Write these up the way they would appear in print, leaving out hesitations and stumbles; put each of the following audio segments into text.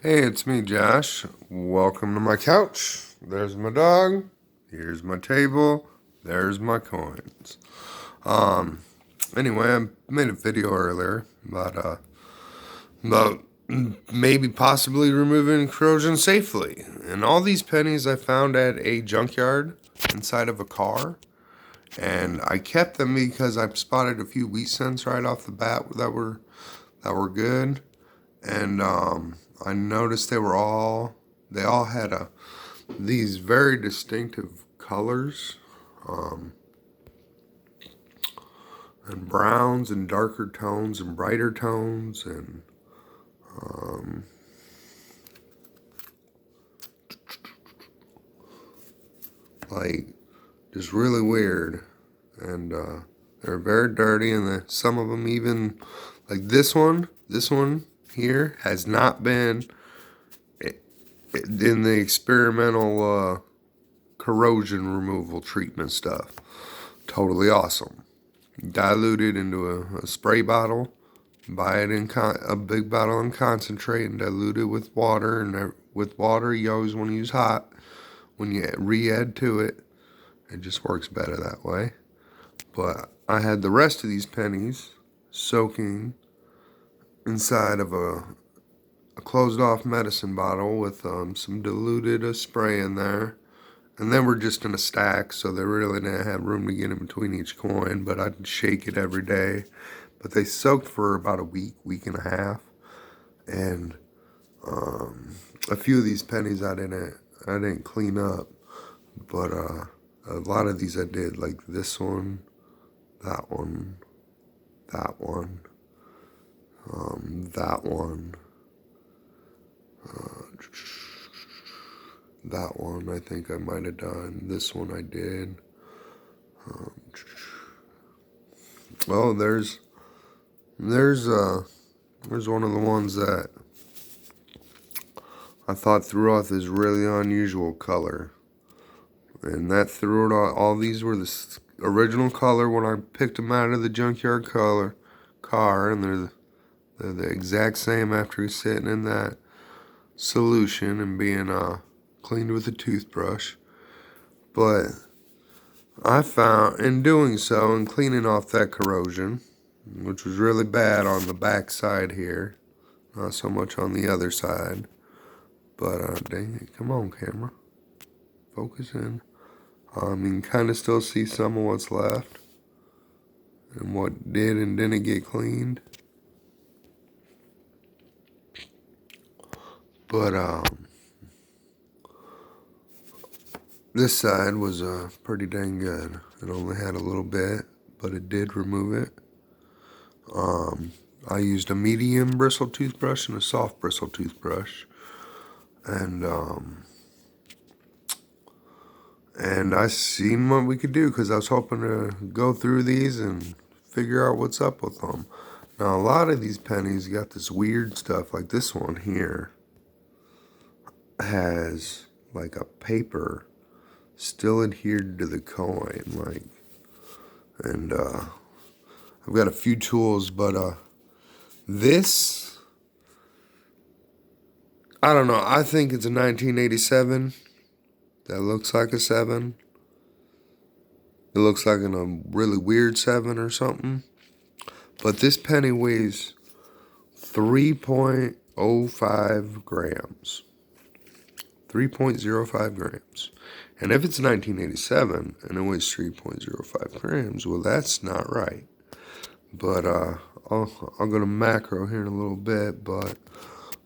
Hey, it's me, Josh. Welcome to my couch. There's my dog. Here's my table. There's my coins. Um, anyway, I made a video earlier about maybe possibly removing corrosion safely. And all these pennies I found at a junkyard inside of a car. And I kept them because I spotted a few wheat cents right off the bat that were good. And I noticed they all had these very distinctive colors, and browns and darker tones and brighter tones, and like just really weird. And they're very dirty, and some of them even, like this one here has not been in the experimental corrosion removal treatment stuff. Totally awesome. Diluted into a spray bottle. Buy it in a big bottle in concentrate and dilute it with water. And with water, you always want to use hot. When you re-add to it, it just works better that way. But I had the rest of these pennies soaking inside of a closed-off medicine bottle with some diluted spray in there. And then we're just in a stack, so they really didn't have room to get in between each coin, but I'd shake it every day. But they soaked for about a week and a half. And a few of these pennies I didn't clean up, but a lot of these I did, like this one, that one, that one, that one, that one I think I might have done. This one I did. Oh, there's one of the ones that I thought threw off this really unusual color. And that threw it off. All these were the original color when I picked them out of the junkyard car, and they're the exact same after sitting in that solution and being cleaned with a toothbrush. But I found, in doing so and cleaning off that corrosion, which was really bad on the back side here, not so much on the other side, but dang it, come on camera, focus in. You can kind of still see some of what's left and what did and didn't get cleaned. But this side was pretty dang good. It only had a little bit, but it did remove it. I used a medium bristle toothbrush and a soft bristle toothbrush. And I seen what we could do because I was hoping to go through these and figure out what's up with them. Now, a lot of these pennies got this weird stuff, like this one here has like a paper still adhered to the coin, like, and I've got a few tools, but this, I don't know, I think it's a 1987 that looks like a 7. It looks like a really weird 7 or something. But this penny weighs 3.05 grams. 3.05 grams. And if it's 1987 and it weighs 3.05 grams, well, that's not right. But I'll go to macro here in a little bit. But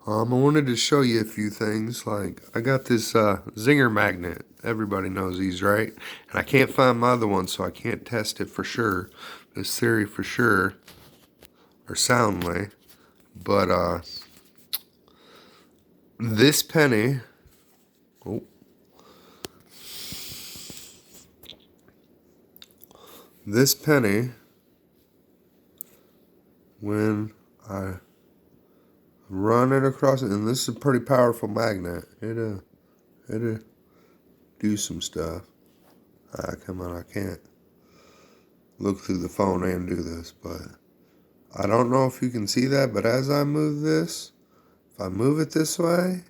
I wanted to show you a few things. Like, I got this zinger magnet. Everybody knows these, right? And I can't find my other one, so I can't test it for sure. This theory for sure, or soundly. But this penny, when I run it across it, and this is a pretty powerful magnet. It'll do some stuff. Come on, I can't look through the phone and do this, but I don't know if you can see that, but as I move this, If I move it this way,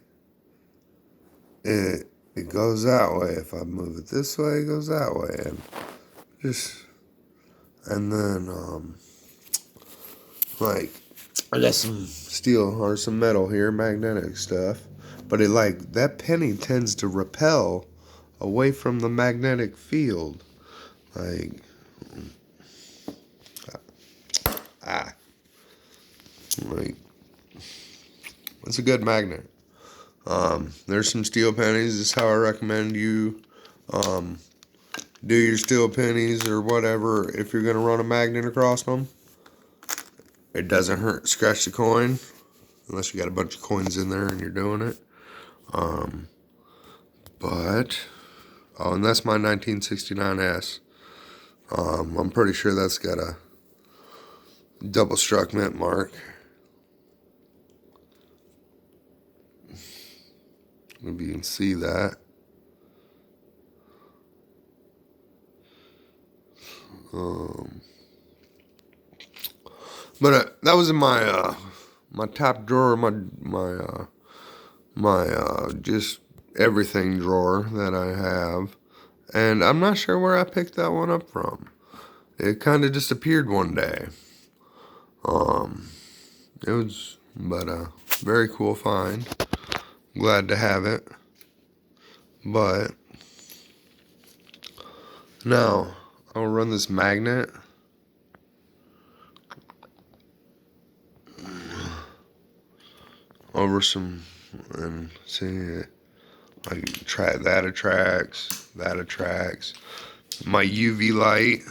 it goes that way. If I move it this way, it goes that way. And then like I got some steel or some metal here, magnetic stuff. But it like that penny tends to repel away from the magnetic field. Like like it's a good magnet. There's some steel pennies. This is how I recommend you do your steel pennies or whatever if you're gonna run a magnet across them. It doesn't hurt scratch the coin unless you got a bunch of coins in there and you're doing it. But and that's my 1969S. I'm pretty sure that's got a double struck mint mark. Maybe you can see that. But that was in my my top drawer, my just everything drawer that I have, and I'm not sure where I picked that one up from. It kind of just appeared one day. It was, but very cool find. Glad to have it. But now I'll run this magnet over some and see it. I try that attracts. My UV light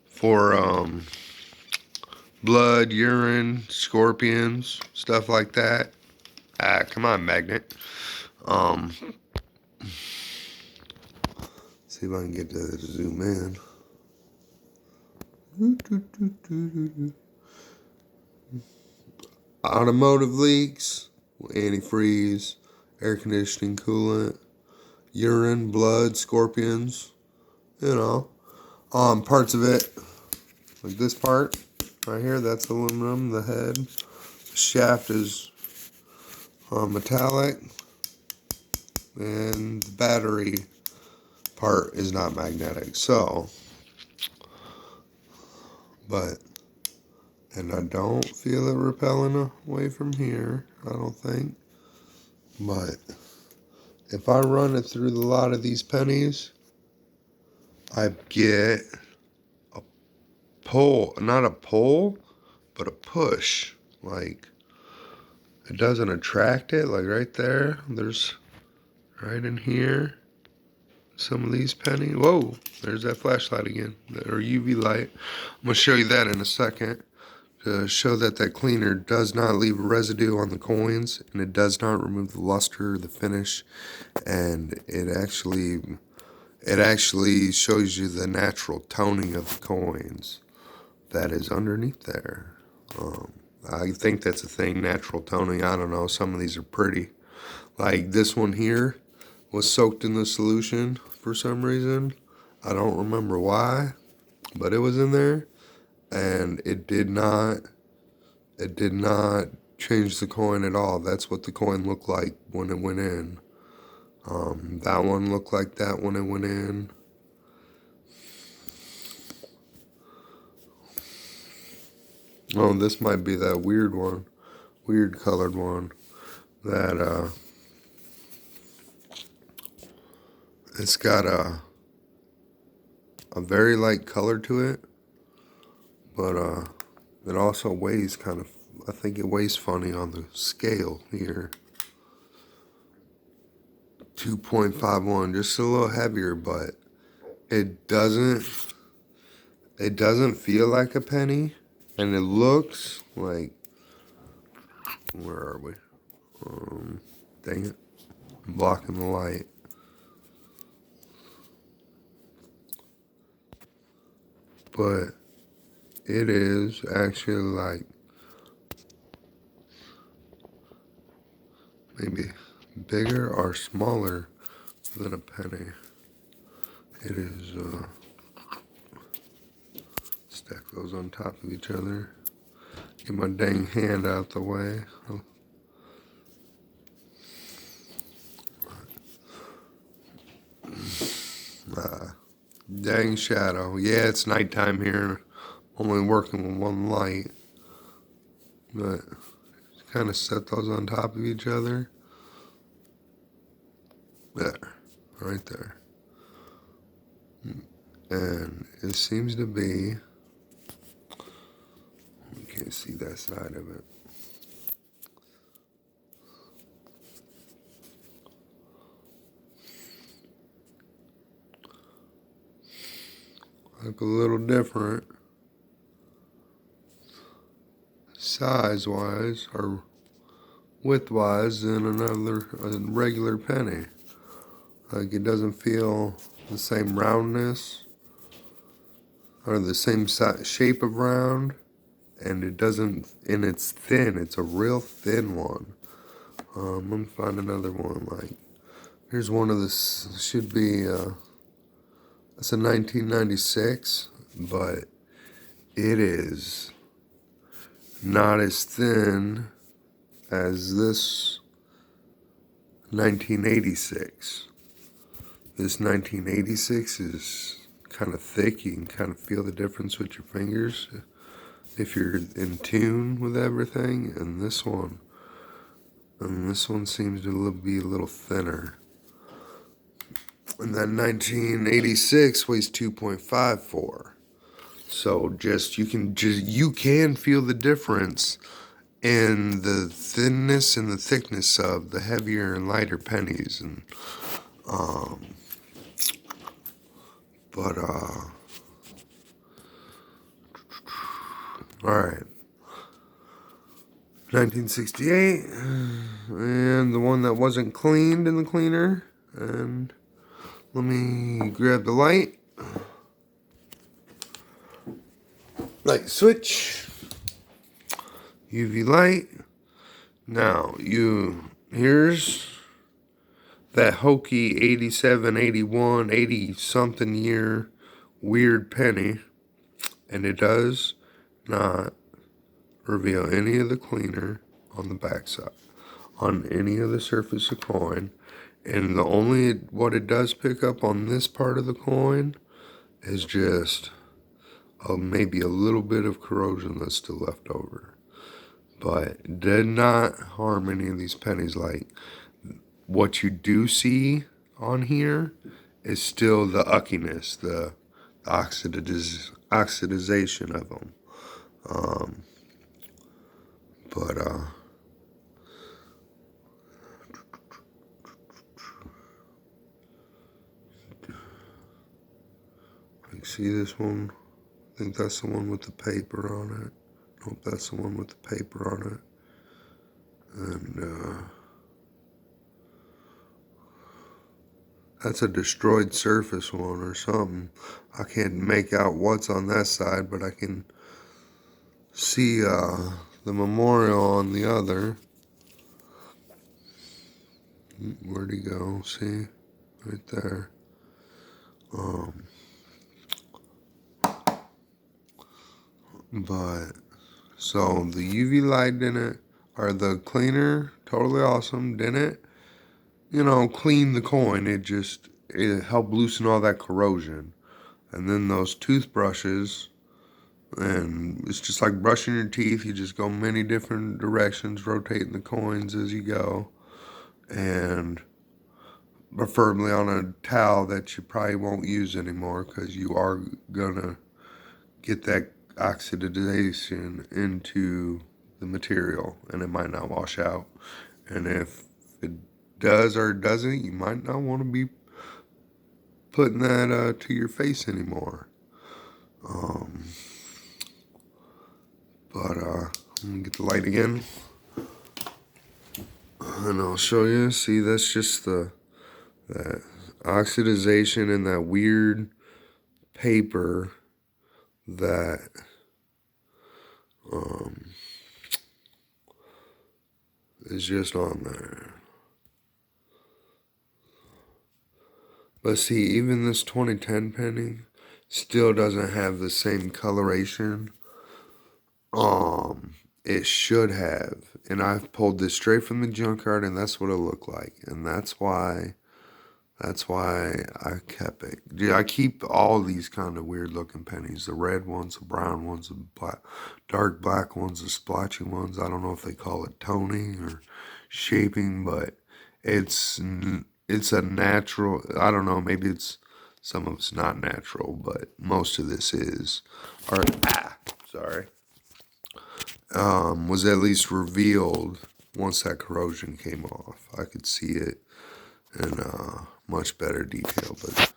for blood, urine, scorpions, stuff like that. Come on, magnet. See if I can get to zoom in. Automotive leaks, antifreeze, air conditioning, coolant, urine, blood, scorpions, you know. Parts of it, like this part right here, that's aluminum, the head. The shaft is metallic, and the battery part is not magnetic. So, and I don't feel it repelling away from here, I don't think. But if I run it through a lot of these pennies, I get a pull, not a pull, but a push. Like, it doesn't attract it, like right there. There's right in here, some of these pennies. Whoa, there's that flashlight again, or UV light. I'm going to show you that in a second to show that that cleaner does not leave a residue on the coins, and it does not remove the luster, the finish, and it actually shows you the natural toning of the coins that is underneath there. I think that's a thing, natural toning. I don't know. Some of these are pretty. Like this one here was soaked in the solution for some reason. I don't remember why, but it was in there, and it did not change the coin at all. That's what the coin looked like when it went in. That one looked like that when it went in. Oh, this might be that weird one, weird colored one that it's got a very light color to it, but it also weighs kind of, I think it weighs funny on the scale here. 2.51, just a little heavier, but it doesn't feel like a penny, and it looks like, where are we? Dang it, I'm blocking the light. But it is actually like maybe bigger or smaller than a penny. It is, stack those on top of each other. Get my dang hand out the way. Dang shadow. Yeah, it's nighttime here. Only working with one light. But kind of set those on top of each other. There. Right there. And it seems to be, you can't see that side of it. Look a little different size wise or width wise than a regular penny. Like it doesn't feel the same roundness or the same shape of round, and it doesn't, and it's thin. It's a real thin one. Let me find another one. Like here's one of this. Should be it's a 1996, but it is not as thin as this 1986. This 1986 is kind of thick. You can kind of feel the difference with your fingers if you're in tune with everything. And this one seems to be a little thinner. And that 1986 weighs 2.54. So you can feel the difference in the thinness and the thickness of the heavier and lighter pennies. And all right. 1968, and the one that wasn't cleaned in the cleaner. And let me grab the light switch, UV light. Now here's that hokey 87, 81, 80 something year weird penny, and it does not reveal any of the cleaner on the backside, on any of the surface of coin. And what it does pick up on this part of the coin is just maybe a little bit of corrosion that's still left over. But it did not harm any of these pennies. Like what you do see on here is still the uckiness, the oxidization of them. You see this one? I think that's the one with the paper on it. Nope, that's the one with the paper on it. And that's a destroyed surface one or something. I can't make out what's on that side, but I can see the memorial on the other. Where'd he go? See? Right there. But so the UV light didn't, or the cleaner, totally awesome, didn't, clean the coin. It helped loosen all that corrosion. And then those toothbrushes, and it's just like brushing your teeth. You just go many different directions, rotating the coins as you go. And preferably on a towel that you probably won't use anymore, because you are gonna get that oxidization into the material and it might not wash out. And if it does or doesn't, you might not want to be putting that to your face anymore. Let me get the light again and I'll show you. See, that's just that oxidization and that weird paper that is just on there. But see, even this 2010 penny still doesn't have the same coloration it should have. And I've pulled this straight from the junkyard, and that's what it looked like. And that's why That's why I kept it. Yeah, I keep all these kind of weird looking pennies. The red ones, the brown ones, the black, dark black ones, the splotchy ones. I don't know if they call it toning or shaping, but it's a natural. I don't know. Maybe it's some of it's not natural, but most of this is. Or sorry. Was at least revealed once that corrosion came off. I could see it in much better detail, but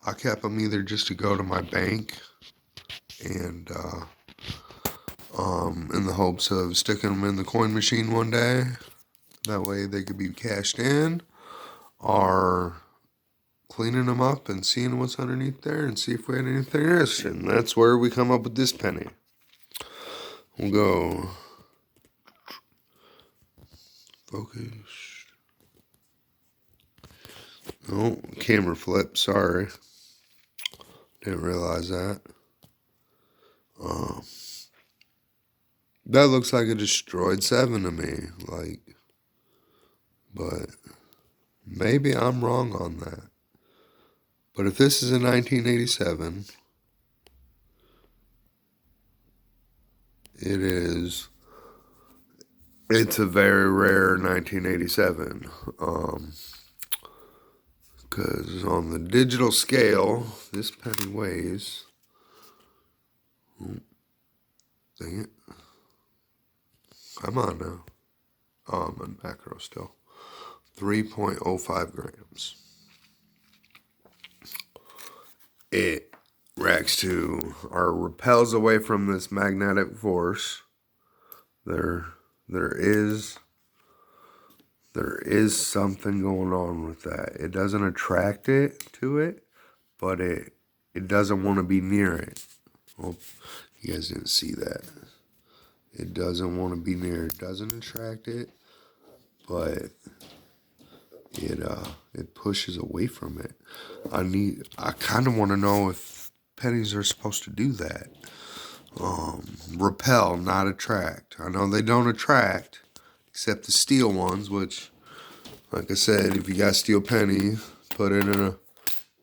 I kept them either just to go to my bank and in the hopes of sticking them in the coin machine one day. That way they could be cashed in, or cleaning them up and seeing what's underneath there and see if we had anything interesting. That's where we come up with this penny. We'll go focus. Oh, camera flip, sorry. Didn't realize that. That looks like a destroyed 7 to me, but maybe I'm wrong on that. But if this is a 1987, it's a very rare 1987. Because on the digital scale, this penny weighs, dang it, come on now. Oh, I'm on macro still. 3.05 grams. It reacts to or repels away from this magnetic force. There is something going on with that. It doesn't attract it to it, but it doesn't want to be near it. Well, you guys didn't see that. It doesn't want to be near it. Doesn't attract it, but it pushes away from it. I kind of want to know if pennies are supposed to do that. Repel, not attract. I know they don't attract, except the steel ones, which, like I said, if you got steel penny, put it in a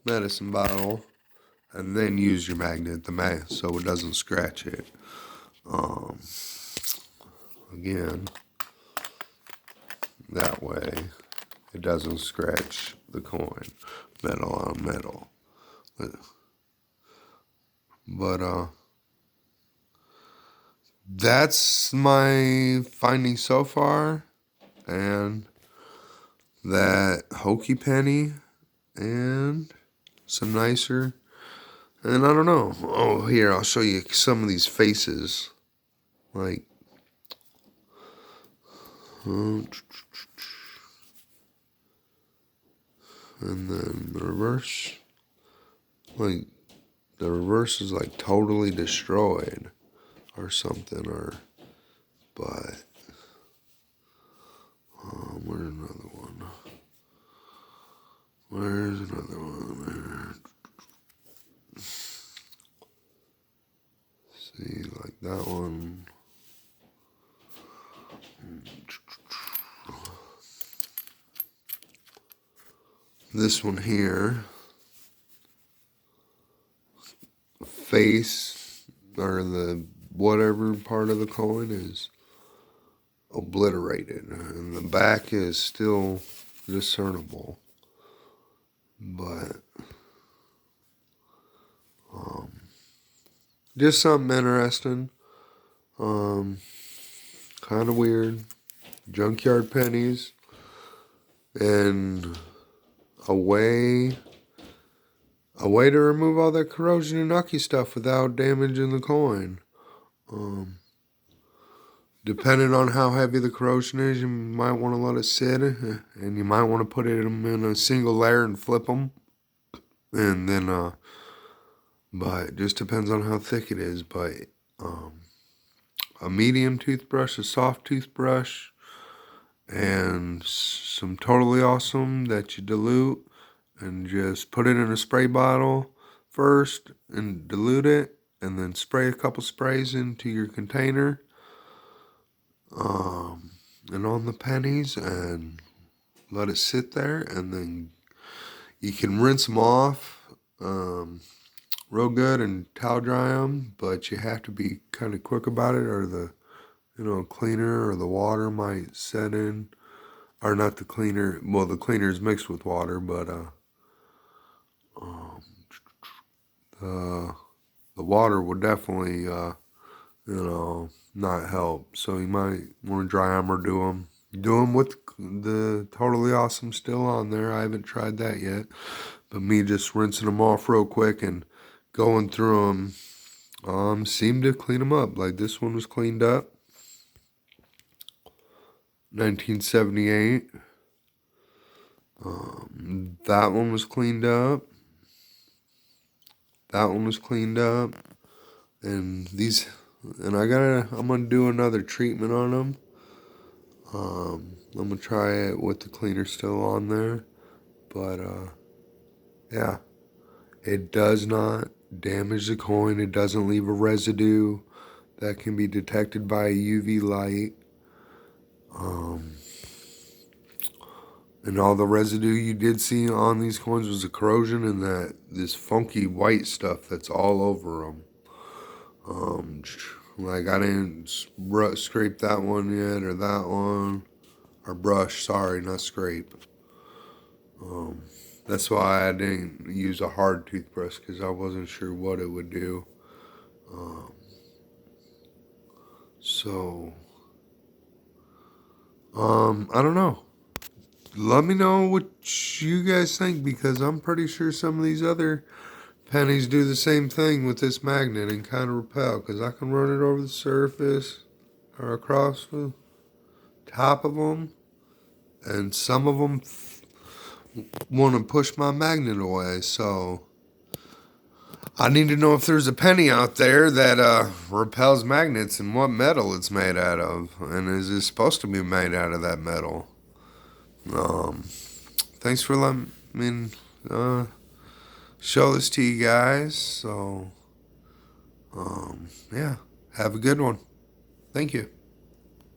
medicine bottle and then use your magnet, so it doesn't scratch it. Again, that way it doesn't scratch the coin, metal on metal. But that's my finding so far, and that hokey penny and some nicer. And I don't know. Oh, here, I'll show you some of these faces. Like, and then the reverse. Like, the reverse is like totally destroyed or something. But, where's another one? Where's another one? See, like that one. This one here, face, or the whatever part of the coin is obliterated, and the back is still discernible. But just something interesting. Kind of weird. Junkyard pennies, and a way to remove all that corrosion and ucky stuff without damaging the coin. Depending on how heavy the corrosion is, you might want to let it sit, and you might want to put it in a single layer and flip them. And then, but it just depends on how thick it is. But a medium toothbrush, a soft toothbrush, and some totally awesome that you dilute, and just put it in a spray bottle first and dilute it, and then spray a couple sprays into your container and on the pennies, and let it sit there, and then You can rinse them off real good and towel dry them, but you have to be kind of quick about it, or the cleaner or the water might set in, or not the cleaner. Well, the cleaner is mixed with water, but the water will definitely not help. So you might want to dry them or do them. Do them with the Totally Awesome still on there. I haven't tried that yet, but me just rinsing them off real quick and going through them seemed to clean them up. Like this one was cleaned up. 1978. That one was cleaned up. That one was cleaned up. And I'm gonna do another treatment on them. I'm gonna try it with the cleaner still on there. But yeah, it does not damage the coin. It doesn't leave a residue that can be detected by a UV light. And all the residue you did see on these coins was the corrosion and this funky white stuff that's all over them. Like I didn't scrape that one yet, or that one, or brush. Sorry, not scrape. That's why I didn't use a hard toothbrush, because I wasn't sure what it would do. I don't know. Let me know what you guys think, because I'm pretty sure some of these other pennies do the same thing with this magnet and kind of repel, because I can run it over the surface or across the top of them, and some of them want to push my magnet away. So I need to know if there's a penny out there that repels magnets and what metal it's made out of, and is it supposed to be made out of that metal. Thanks for letting me show this to you guys. So yeah, have a good one. Thank you.